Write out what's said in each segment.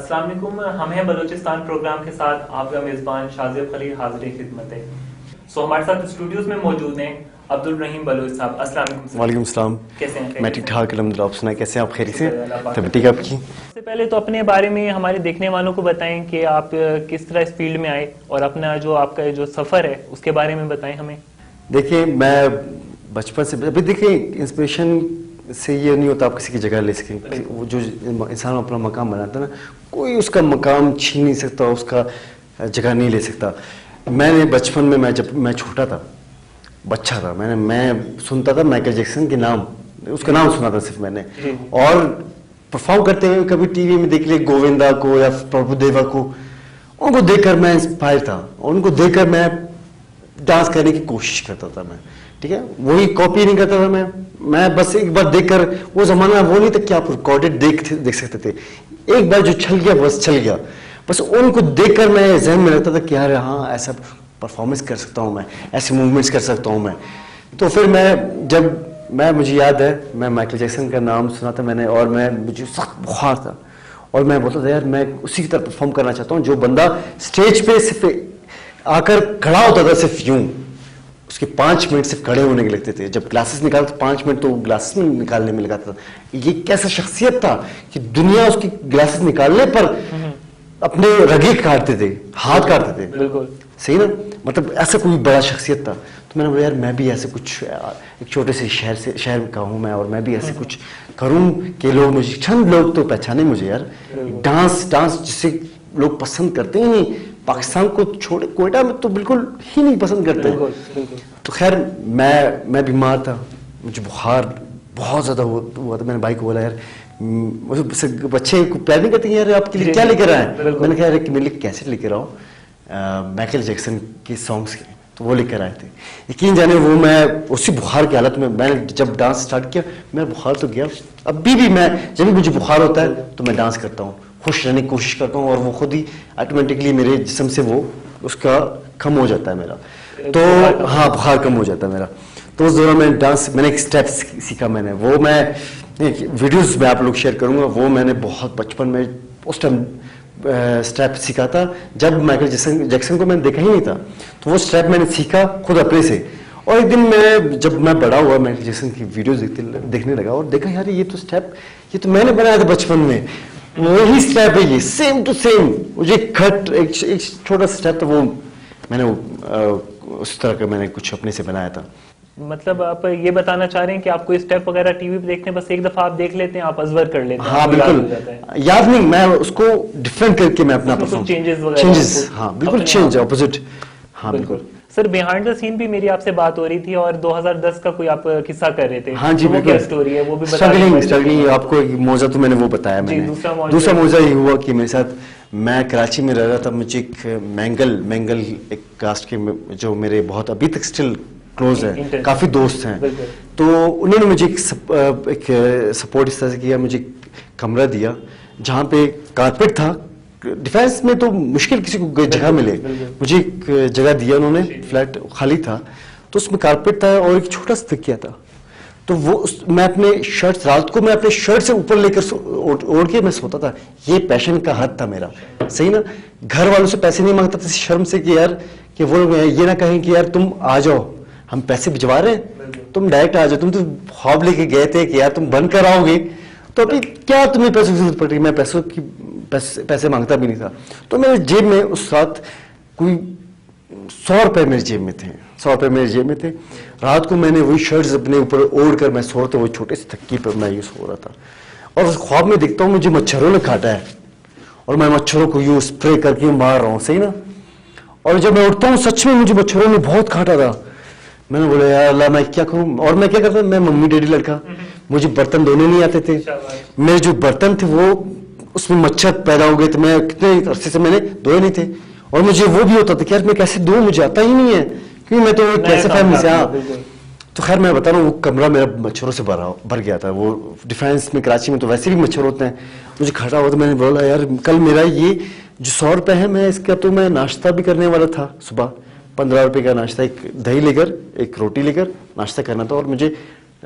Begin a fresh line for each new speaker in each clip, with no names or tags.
अस्सलाम वालेकुम। हम हैं बलूचिस्तान प्रोग्राम के साथ आपका मेजबान शाजिब खलील हाजिर खिदमत है। हमारे साथ स्टूडियोज में मौजूद हैं अब्दुल रहीम बलोच साहब। अस्सलाम वालेकुम।
वालेकुम सलाम।
कैसे हैं?
मैं ठीक ठाक अल्हम्दुलिल्लाह। आप सुनाएं कैसे हैं? आप खैरियत से? तबीयत ठीक आपकी?
सबसे पहले तो अपने बारे में हमारे देखने वालों को बताएं कि आप किस तरह इस फील्ड में आए और अपना जो आपका जो सफर है उसके बारे में बताएं हमें।
देखिए, मैं बचपन से अभी देखिए इंस्पिरेशन से ये नहीं होता आप किसी की जगह ले सकें। वो जो इंसान अपना मकाम बनाता है ना, कोई उसका मकाम छीन नहीं सकता, उसका जगह नहीं ले सकता। मैंने बचपन में जब मैं छोटा था, बच्चा था, मैं सुनता था माइकल जैक्सन के नाम, उसका नाम सुना था सिर्फ मैंने, और परफॉर्म करते हुए कभी टीवी में देख लिया गोविंदा को या प्रभुदेवा को, उनको देखकर मैं इंस्पायर था और उनको देखकर मैं डांस करने की कोशिश करता था। मैं ठीक है, वही कॉपी नहीं करता था मैं बस एक बार देखकर, वो जमाना वो नहीं था कि आप रिकॉर्डेड देख सकते थे, एक बार जो छल गया बस छल गया। बस उनको देखकर मैं जहन में लगता था कि यार हाँ ऐसा परफॉर्मेंस कर सकता हूँ मैं, ऐसे मूवमेंट्स कर सकता हूँ मैं। तो फिर मुझे याद है मैं माइकल जैक्सन का नाम सुना था मैंने, और मुझे सख्त बुखार था और मैं बोलता था यार मैं उसी की तरह परफॉर्म करना चाहता हूँ जो बंदा स्टेज पे सिर्फ आकर खड़ा होता था, सिर्फ यूं उसके 5 मिनट सिर्फ खड़े होने के लगते थे। जब ग्लासेस निकालते 5 मिनट तो ग्लासेस में निकालने में लगाता था। ये कैसा शख्सियत था कि दुनिया उसकी ग्लासेस निकालने पर अपने रगे काटते थे, हाथ काटते थे।
बिल्कुल
सही ना, मतलब ऐसा कोई बड़ा शख्सियत था। तो मैंने बोला यार मैं भी ऐसे कुछ, एक छोटे से शहर का हूँ मैं, और मैं भी ऐसे कुछ करूँ कि लोग मुझे, चंद लोग तो पहचाने मुझे यार। डांस जिसे लोग पसंद करते ही नहीं, पाकिस्तान को छोड़े कोयटा में तो बिल्कुल ही नहीं पसंद करते। तो खैर मैं बीमार था, मुझे बुखार बहुत ज़्यादा हुआ था। मैंने भाई को बोला यार बच्चे को प्यार नहीं करते यार आपके लिए क्या लेकर आए? मैंने कहा यार कि मेरे लिए कैसेट लेकर आओ माइकल जैक्सन के सॉन्ग्स के, तो वो लेकर आए थे। यकीन जाने वो मैं उसी बुखार की हालत में मैंने जब डांस स्टार्ट किया, मेरा बुखार तो गया। अभी भी मैं जब भी मुझे बुखार होता है तो मैं डांस करता हूँ, खुश रहने की कोशिश करता हूँ, और वो खुद ही ऑटोमेटिकली मेरे जिस्म से वो उसका कम हो जाता है मेरा। तो हाँ, बुखार कम हो जाता है मेरा। तो उस दौरान मैंने एक स्टेप सीखा मैंने, वो मैं वीडियोस में आप लोग शेयर करूँगा। वो मैंने बहुत बचपन में उस टाइम स्टेप सीखा था जब माइकल जैक्सन को मैंने देखा ही नहीं था। तो वो स्टेप मैंने सीखा खुद अपने से, और एक दिन जब मैं बड़ा हुआ माइकल जैक्सन की वीडियोस देखने लगा और देखा यार ये तो मैंने बनाया था बचपन में, वही स्टेप है ये, सेम टू सेम। मुझे एक छोटा स्टेप था, वो मैंने उस तरह का मैंने कुछ अपने से बनाया था।
मतलब आप ये बताना चाह रहे हैं कि आपको स्टेप वगैरह टीवी पे देखने बस एक दफा आप देख लेते हैं, आप अजवर कर लेते हैं?
हाँ बिल्कुल, याद नहीं, मैं उसको डिफरेंट करके मैं अपना चेंजेस, हाँ बिल्कुल चेंज ऑपोजिट। हाँ बिल्कुल
सर, बिहाइंड द सीन भी मेरी आपसे बात हो रही थी और 2010 का कोई आप किस्सा कर रहे थे।
हाँ जी,
वो क्या स्टोरी है वो भी
स्ट्रगलिंग आपको मौजा तो मैंने वो बताया मैंने। दूसरा मौजा ये हुआ कि मेरे साथ, मैं कराची में रह रहा था, मुझे एक मैंगल एक कास्ट के जो मेरे बहुत अभी तक स्टिल क्लोज है, काफी दोस्त हैं, तो उन्होंने मुझे एक सपोर्ट इस तरह से किया, मुझे कमरा दिया जहाँ पे कारपेट था। डिफेंस में तो मुश्किल किसी को जगह मिले, मुझे एक जगह दिया उन्होंने, फ्लैट खाली था तो उसमें कारपेट था और एक छोटा सा तकिया था। तो मैं अपने शर्ट, रात को मैं अपने शर्ट से ऊपर लेकर ओढ़ के मैं सोता था। ये पैशन का हद था मेरा, सही ना। घर वालों से पैसे नहीं मांगता था शर्म से कि यार, कि वो लोग ये ना कहें कि यार तुम आ जाओ, हम पैसे भिजवा रहे हैं, तुम डायरेक्ट आ जाओ, तुम तो ख्वाब लेके गए थे कि यार तुम बन कर आओगे, तो अभी क्या तुम्हें पैसों की जरूरत पड़ रही? मैं पैसे मांगता भी नहीं था। तो मेरे जेब में उस रात कोई 100 रुपए मेरे जेब में थे, 100 रुपए मेरे जेब में थे। रात को मैंने वही शर्ट्स अपने ऊपर ओढ़ कर मैं सो रहा था, वो छोटे से तकिए पर मैं यूँ सो रहा था, और उस ख्वाब में देखता हूँ मुझे मच्छरों ने काटा है और मैं मच्छरों को यूँ स्प्रे करके मार रहा हूँ, सही ना। और जब मैं उठता हूँ सच में मुझे मच्छरों ने बहुत काटा था। मैंने बोला यार अल्लाह मैं क्या करूँ, और मैं क्या करता, मैं मम्मी डैडी लड़का, मुझे बर्तन धोने नहीं आते थे। मेरे जो बर्तन थे वो उसमें मच्छर पैदा हो गए थे, मैं कितने अरसे से मैंने धोए नहीं थे, और मुझे वो भी होता था कि यार मैं कैसे धोऊं, मुझे आता ही नहीं है क्योंकि मैं तो कैसे फैमिली से। हाँ, तो खैर मैं बता रहा हूँ वो कमरा मेरा मच्छरों से भर गया था। वो डिफेंस में कराची में तो वैसे भी मच्छर होते हैं, मुझे खड़ा हुआ तो मैंने बोला यार कल मेरा ये जो 100 रुपए है, मैं इसका तो मैं नाश्ता भी करने वाला था, सुबह 15 रुपए का नाश्ता, एक दही लेकर एक रोटी लेकर नाश्ता करना था, और मुझे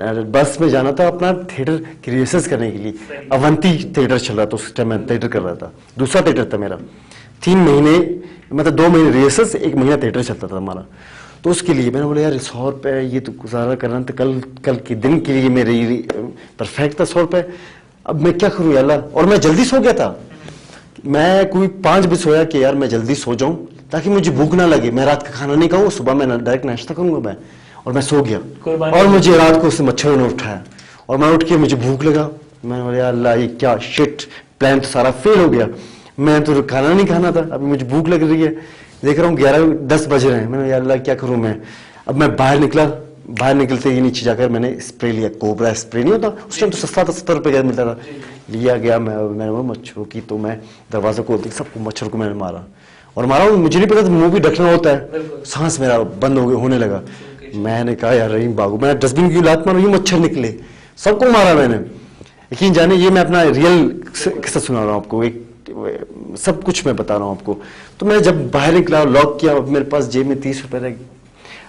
बस में जाना था अपना थिएटर की रिहर्सल्स करने के लिए। अवंती थिएटर चल रहा था उस टाइम, मैं थिएटर कर रहा था, दूसरा थिएटर था मेरा। 3 महीने मतलब 2 महीने रिहर्सल्स, 1 महीना थिएटर चलता था हमारा। तो उसके लिए मैंने बोला यार 100 रुपये ये तो गुजारा करना था, कल के दिन के लिए मेरे परफेक्ट था 100 रुपये। अब मैं क्या करूँ यार, और मैं जल्दी सो गया था। मैं कोई 5 बजे सोया कि यार मैं जल्दी सो जाऊं ताकि मुझे भूख ना लगे, मैं रात का खाना नहीं खाऊं, सुबह मैं डायरेक्ट नाश्ता करूंगा मैं। और मैं सो गया और मुझे रात को उससे मच्छरों ने उठाया और मैं उठ के मुझे भूख लगा। मैंने बोला यार अल्लाह ये क्या शिट, प्लान तो सारा फेल हो गया, मैं तो खाना नहीं खाना था, अभी मुझे भूख लग रही है। देख रहा हूँ 11-10 बज रहे हैं। मैंने यार अल्लाह क्या करूँ मैं। अब मैं बाहर निकला, बाहर निकलते ही नीचे जाकर मैंने स्प्रे लिया, कोबरा स्प्रे नहीं होता उस टाइम तो सस्ता था, 70 रुपये का मिलता था, लिया गया। मैंने बोला मच्छरों की, तो मैं दरवाजा खोलती सबको मच्छरों को मैंने मारा और मारा। मुझे नहीं पता था मुंह भी ढकना होता है, सांस मेरा बंद होने लगा। मैंने कहा यार रहीम भागो, मैं डस्टबिन की लात मारूं, मच्छर निकले, सबको मारा मैंने। यकीन जाने ये मैं अपना रियल किस्सा सुना रहा हूँ आपको, एक सब कुछ मैं बता रहा हूँ आपको। तो मैं जब बाहर निकला, लॉक किया, अब मेरे पास जेब में 30 रुपए रह गए।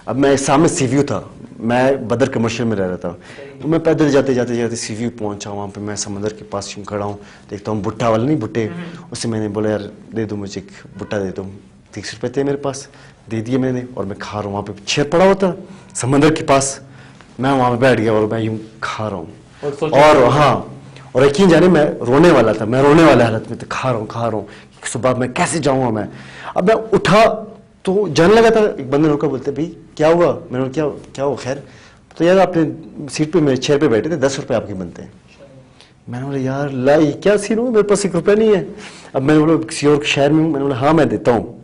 अब मैं सामने सीव्यू था, मैं बदर कमर्शियल में रह रहा था, तो मैं पैदल जाते जाते सीव्यू पहुंचा। वहाँ पे मैं समंदर के पास यूं खड़ा हूँ, देखता हूँ भुट्टा वाला नहीं भुट्टे, उससे मैंने बोला यार दे दो मुझे एक भुट्टा दे दो। 30 रुपए थे मेरे पास, दे दिए मैंने और मैं खा रहा हूँ। वहाँ पे चेयर पड़ा होता समंदर के पास, मैं वहाँ पे बैठ गया और मैं यूं खा रहा हूँ। और हाँ, और यकीन जाने मैं रोने वाला था, मैं रोने वाले हालत में तो खा रहा हूँ। सुबह मैं कैसे जाऊँगा मैं। अब मैं उठा तो जाने लगा था, एक बंदे ने रुका, बोलते भाई क्या हुआ। मैंने क्या हुआ खैर। तो यार अपने सीट पे मेरे चेयर पे बैठे थे, 10 रुपये आपके बनते हैं। मैंने बोला यार लाई क्या सीन हो, मेरे पास 1 रुपया नहीं है। अब मैंने बोला किसी और शहर में हूँ। मैंने बोला हाँ मैं देता हूँ,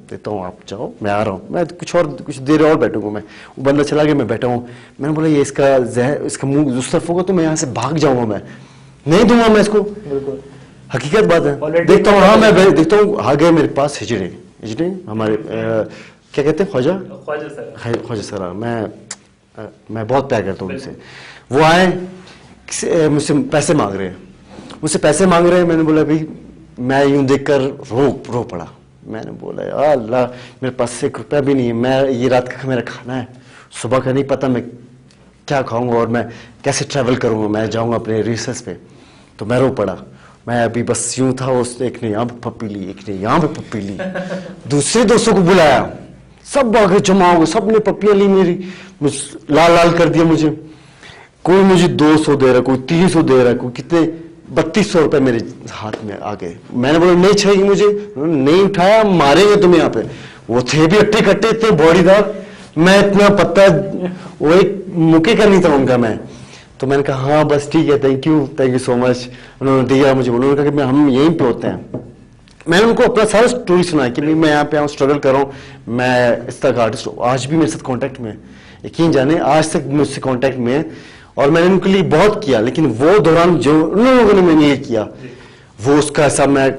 आप जाओ मैं आ रहा हूँ, मैं कुछ देर और बैठूंगा मैं। वो बंदा चला गया, मैं बैठा हूँ। मैंने बोला ये इसका मुंह उस तरफ होगा तो मैं यहाँ से भाग जाऊंगा, मैं नहीं दूंगा मैं इसको। हकीकत बात है। देखता हूँ हाँ मैं देखता हूँ आ गए मेरे पास हिजड़े हमारे क्या कहते हैं ख्वाजा सरा। मैं बहुत प्यार करता हूँ उनसे। वो आए मुझसे पैसे मांग रहे हैं, मैंने बोला भाई, मैं यूं देखकर रो पड़ा। मैंने बोला यार अल्लाह मेरे पास 1 रुपया भी नहीं है, मैं ये रात का मेरा खाना है, सुबह का नहीं पता मैं क्या खाऊंगा और मैं कैसे ट्रैवल करूंगा, मैं जाऊंगा अपने रिसर्च पे। तो मैं रो पड़ा। मैं अभी बस यूं था, उसने एक ने यहाँ पे पप्पी ली, एक ने यहाँ पे पप्पी ली, दूसरे दोस्तों को बुलाया, सब आगे जमा हो गए, सब ने पप्पियां ली मेरी, लाल कर दिया मुझे। कोई मुझे 200 दे रहा, कोई 300 दे रहा, कोई कितने 3200 रुपए मेरे हाथ में आ गए। मैंने बोला नहीं चाहिए मुझे, नहीं उठाया, मारेंगे तुम यहाँ पे। वो थे भी अट्टे कट्टे, इतने बॉडीदार, मैं इतना पत्ता, वो एक मुके का नहीं था उनका मैं। तो मैंने कहा हाँ बस ठीक है, थैंक यू सो मच। उन्होंने दिया मुझे, उन्होंने कहा कि हम यहीं पे होते हैं। मैंने उनको अपना सारा स्टोरी सुनाया कि मैं यहाँ पे आऊँ, स्ट्रगल कर रहा हूँ, मैं इस तरह का आर्टिस्ट हूँ। आज भी मेरे साथ कांटेक्ट में, यकीन जाने आज तक मुझसे कांटेक्ट में, और मैंने उनके लिए बहुत किया, लेकिन वो दौरान जो उन लोगों ने मैंने ये किया, वो उसका हिसाब मैं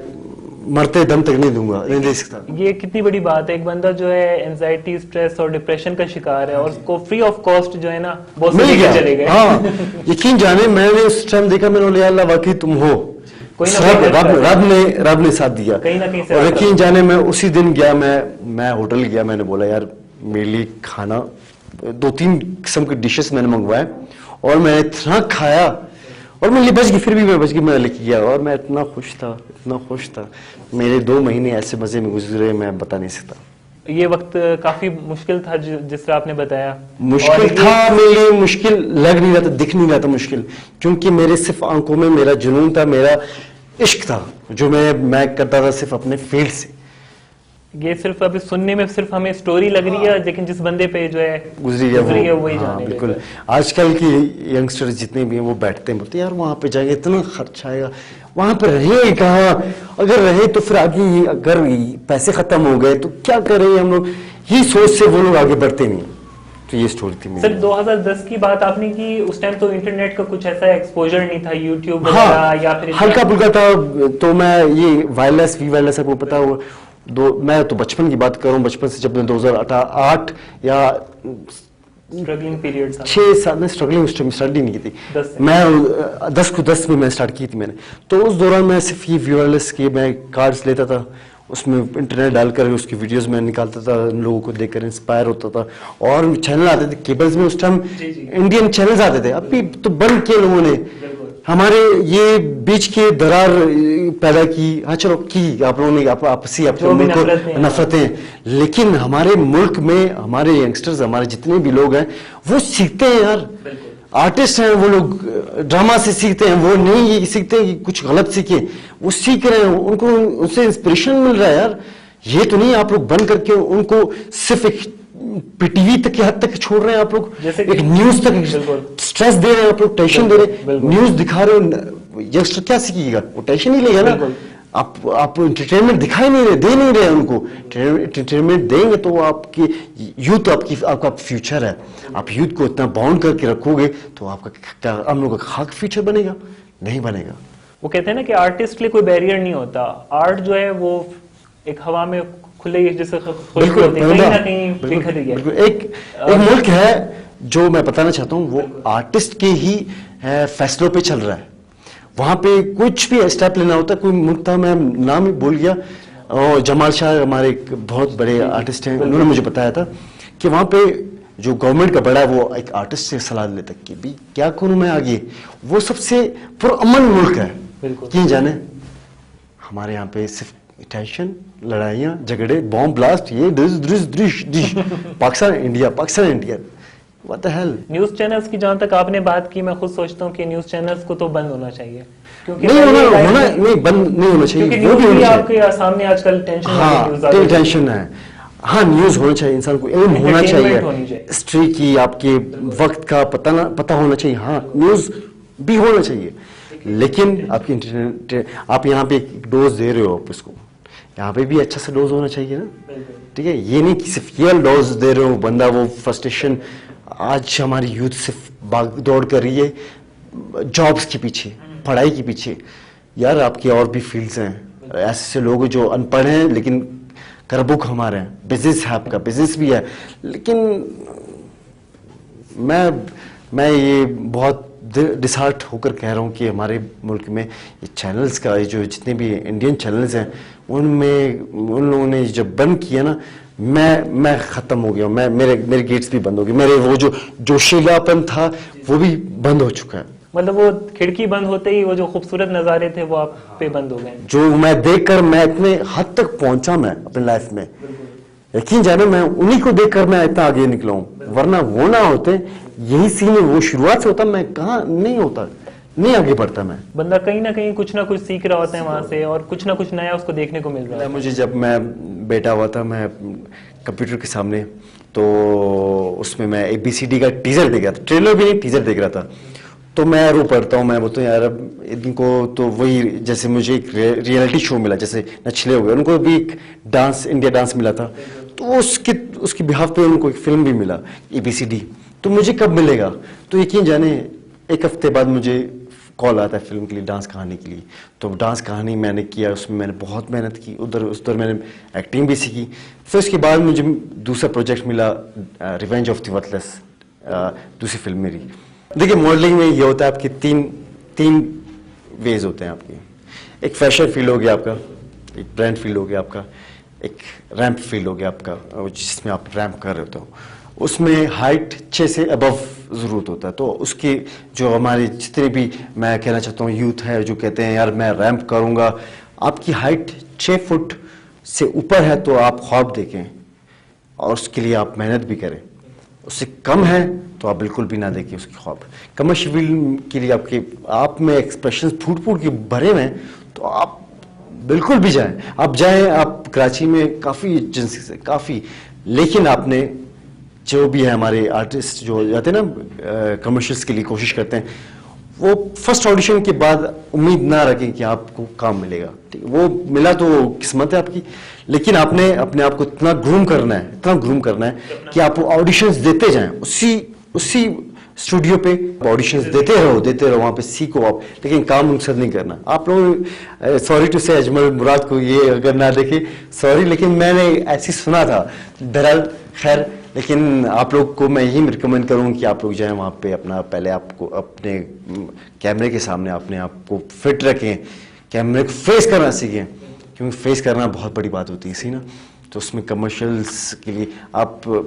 मरते दम तक नहीं दूंगा, नहीं दे सकता।
ये कितनी बड़ी बात है, एक बंदा जो है एंजाइटी, स्ट्रेस और डिप्रेशन का शिकार है और उसको फ्री ऑफ कॉस्ट जो है ना बहुत चले गए।
हाँ यकीन जाने मैंने उस टाइम देखा, मैंने बोला अल्लाह वाकई तुम हो, रब ने साथ दिया कहीं ना कहीं से। और यकीन जाने मैं उसी दिन गया, मैं होटल गया, मैंने बोला यार मेरे लिए खाना 2-3 किस्म के डिशेस मैंने मंगवाए और मैंने इतना खाया और मैं बच गई, फिर भी मैं बच गई, मैं लेके गया और मैं इतना खुश था। मेरे 2 महीने ऐसे मजे में गुजरे मैं बता नहीं सकता।
ये वक्त काफी मुश्किल था जिस तरह आपने बताया।
मुश्किल था मेरे लिए, मुश्किल लग नहीं रहा था, दिख नहीं रहा था मुश्किल, क्योंकि मेरे सिर्फ आंखों में मेरा जुनून था, मेरा इश्क था जो मैं करता था सिर्फ अपने फील्ड से।
ये सिर्फ अभी सुनने में सिर्फ हमें स्टोरी लग रही है, लेकिन जिस बंदे पे जो है गुजरी है वही जाने।
बिल्कुल। आजकल की यंगस्टर जितने भी हैं वो बैठते हैं, बोलते यार वहां पे जाएंगे इतना खर्च आएगा, वहां पर रहे कहाँ, अगर रहे तो फिर आगे अगर पैसे खत्म हो गए तो क्या करें हम लोग, ये सोच से वो लोग आगे बढ़ते नहीं। तो ये स्टोरी थी मेरी।
सर 2010 की बात आपने की, उस टाइम तो इंटरनेट का कुछ ऐसा एक्सपोजर नहीं था, यूट्यूब वगैरह या फिर
हल्का फुल्का था। तो मैं ये वायरलेस आपको पता हो, मैं तो बचपन की बात कर रहा हूँ, बचपन से जब 2008 या
स्ट्रगलिंग पीरियड था,
6 साल में स्ट्रगलिंग उस टाइम स्टार्ट नहीं की थी मैं 10 में मैं स्टार्ट की थी मैंने। तो उस दौरान मैं सिर्फ ये वायरलेस के मैं कार्ड्स लेता था उसमें इंटरनेट डालकर उसकी वीडियोस में निकालता था, उन लोगों को देखकर इंस्पायर होता था। और चैनल आते थे केबल्स में, उस टाइम इंडियन चैनल्स आते थे, अभी तो बंद किए लोगों ने। हमारे ये बीच के दरार पैदा की, हाँ चलो की आप लोगों ने, आपसी आप मुल्क को नफरतें, लेकिन हमारे मुल्क में हमारे यंगस्टर्स, हमारे जितने भी लोग हैं वो सीखते हैं यार। आर्टिस्ट हैं वो लोग, ड्रामा से सीखते हैं, वो नहीं सीखते हैं कि कुछ गलत सीखे, वो सीख रहे हैं, उनको उनसे इंस्पिरेशन मिल रहा है यार। ये तो नहीं आप लोग बंद करके उनको सिर्फ एक पीटीवी तक की हद तक छोड़ रहे हैं आप लोग, एक न्यूज तक स्ट्रेस दे रहे हैं आप लोग, टेंशन दे रहे हैं, न्यूज दिखा रहे हो, यंगस्टर क्या सीखेगा, वो टेंशन ही लेगा ना। आप एंटरटेनमेंट दिखाई नहीं रहे, दे नहीं रहे उनको। एंटरटेनमेंट देंगे तो आपकी यूथ, आपका फ्यूचर है। आप यूथ को इतना बाउंड करके रखोगे तो आपका क्या, हम लोग का खाक फ्यूचर बनेगा? नहीं बनेगा।
वो कहते हैं ना कि आर्टिस्ट के लिए कोई बैरियर नहीं होता, आर्ट जो है वो एक हवा में खुले जैसे
एक मुल्क है जो मैं बताना चाहता हूँ, वो आर्टिस्ट के ही फैसलों पे चल रहा है। वहां पे कुछ भी स्टेप लेना होता है, कोई मुल्क था, मैं नाम ही भूल गया, और जमाल शाह हमारे एक बहुत बड़े आर्टिस्ट हैं, उन्होंने मुझे बताया था कि वहां पे जो गवर्नमेंट का बड़ा, वो एक आर्टिस्ट से सलाह लेता कि भी क्या करूं मैं आगे। वो सबसे पुरअमन मुल्क है, क्यों जाने। हमारे यहाँ पे सिर्फ टेंशन, लड़ाइयाँ, झगड़े, बॉम्ब ब्लास्ट, ये dish Pakistan India, Pakistan India, what the hell.
News channels की जहां तक आपने बात की, मैं खुद सोचता हूँ कि न्यूज चैनल्स को तो बंद होना चाहिए, क्योंकि
नहीं बंद नहीं होना चाहिए,
क्योंकि न्यूज भी आपके सामने आजकल टेंशन है,
टेंशन है। हाँ, न्यूज होना चाहिए, इंसान को इल्म होना चाहिए, हिस्ट्री की, आपके वक्त का पता होना चाहिए। हाँ, न्यूज भी होना चाहिए, लेकिन आपकी इंटरनेट, आप यहाँ पे एक डोज दे रहे हो, आप इसको यहाँ पे भी अच्छा सा डोज होना चाहिए ना, ठीक है। ये नहीं कि सिर्फ ये डोज दे रहे हो, बंदा वो फ्रस्ट्रेशन। आज हमारी यूथ सिर्फ भाग दौड़ कर रही है जॉब्स के पीछे, पढ़ाई के पीछे। यार आपकी और भी फील्ड्स हैं, ऐसे लोग जो अनपढ़ हैं लेकिन करबो हमारे हैं, बिजनेस है, आपका बिजनेस भी है, लेकिन मैं ये बहुत डिसहार्ट होकर कह रहा हूँ कि हमारे मुल्क में ये चैनल्स का, जो जितने भी इंडियन चैनल्स हैं, उनमें उन लोगों ने जब बंद किया ना, मैं खत्म हो गया, मेरे गेट्स भी बंद हो गए, मेरे वो जो जोशीलापन था वो भी बंद हो चुका है।
मतलब वो खिड़की बंद होते ही वो जो खूबसूरत नजारे थे वो आप पे बंद हो गए,
जो मैं देखकर मैं इतने हद तक पहुंचा मैं अपनी लाइफ में, यकीन जाने मैं उन्हीं को देखकर मैं इतना आगे निकला हूं, वरना वो ना होते, यही सीन वो शुरुआत से होता, मैं कहाँ नहीं होता, नहीं आगे बढ़ता मैं।
बंदा कहीं ना कहीं कुछ ना कुछ सीख रहा होता है वहां से, और कुछ ना कुछ नया उसको देखने को मिल रहा है।
मुझे जब मैं बैठा हुआ था मैं कंप्यूटर के सामने, तो उसमें मैं ABCD का टीजर देख रहा था, ट्रेलर भी नहीं, टीजर देख रहा था। तो मैं रो पड़ता हूँ, मैं बोलता हूँ यार अब इनको तो वही, जैसे मुझे एक रियलिटी शो मिला, जैसे नचले हो गए, उनको भी एक डांस, इंडिया डांस मिला था, तो उसके बिहाफ पे उनको एक फिल्म भी मिला ABCD। तो मुझे कब मिलेगा? तो यकीन जाने एक हफ्ते बाद मुझे कॉल आता है फिल्म के लिए, डांस कहानी के लिए। तो डांस कहानी मैंने किया, उसमें मैंने बहुत मेहनत की, उधर मैंने एक्टिंग भी सीखी। फिर उसके बाद मुझे दूसरा प्रोजेक्ट मिला, रिवेंज ऑफ द वर्थलेस, दूसरी फिल्म मेरी। देखिए मॉडलिंग में ये होता है, आपके तीन वेज होते हैं आपके। एक फैशन फील्ड हो गया आपका, एक ब्रांड फील्ड हो गया आपका, एक रैंप फील्ड हो गया आपका, जिसमें आप रैंप कर रहे होते हो। उसमें हाइट 6 से अबव ज़रूरत होता है। तो उसकी जो हमारे जितने भी, मैं कहना चाहता हूँ यूथ है जो कहते हैं यार मैं रैंप करूँगा, आपकी हाइट 6 फुट से ऊपर है तो आप ख्वाब देखें और उसके लिए आप मेहनत भी करें। उससे कम है तो आप बिल्कुल भी ना देखिए उसकी ख्वाब। कमर्शियल फील्ड के लिए आप में एक्सप्रेशन फूट के भरे में, तो आप बिल्कुल भी जाएं, आप कराची में काफ़ी एजेंसी से काफ़ी, लेकिन आपने जो भी है हमारे आर्टिस्ट जो जाते हैं ना कमर्शियल्स के लिए कोशिश करते हैं, वो फर्स्ट ऑडिशन के बाद उम्मीद ना रखें कि आपको काम मिलेगा। ठीक, वो मिला तो किस्मत है आपकी, लेकिन आपने अपने आप को इतना ग्रूम करना है कि आप ऑडिशंस देते जाएं, उसी स्टूडियो पे ऑडिशंस देते रहो, वहां पे सीखो आप, लेकिन काम उनसे नहीं करना। आप लोग सॉरी टू से अजमल मुराद को ये अगर ना देखे सॉरी, लेकिन मैंने ऐसी सुना था, बहरहाल खैर, लेकिन आप लोग को मैं यही रिकमेंड करूँ कि आप लोग जाएं वहाँ पे, अपना पहले आपको अपने कैमरे के सामने अपने आप को फिट रखें, कैमरे को फेस करना सीखें, क्योंकि फेस करना बहुत बड़ी बात होती है इसी ना, तो उसमें कमर्शियल्स के लिए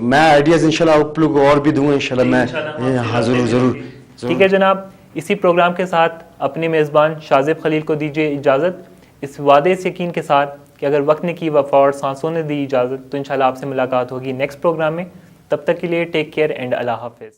मैं आइडियाज़ इंशाल्लाह आप लोग और भी दूंगा इंशाल्लाह, मैं हाँ ज़रूर।
ठीक है जनाब, इसी प्रोग्राम के साथ अपने मेज़बान शाज़िब खलील को दीजिए इजाज़त, इस वादे से यकीन के साथ कि अगर वक्त ने की वफ़ा और सांसों ने दी इजाज़त तो इंशाल्लाह आपसे मुलाकात होगी नेक्स्ट प्रोग्राम में। तब तक के लिए टेक केयर एंड अल्लाह हाफ़िज़।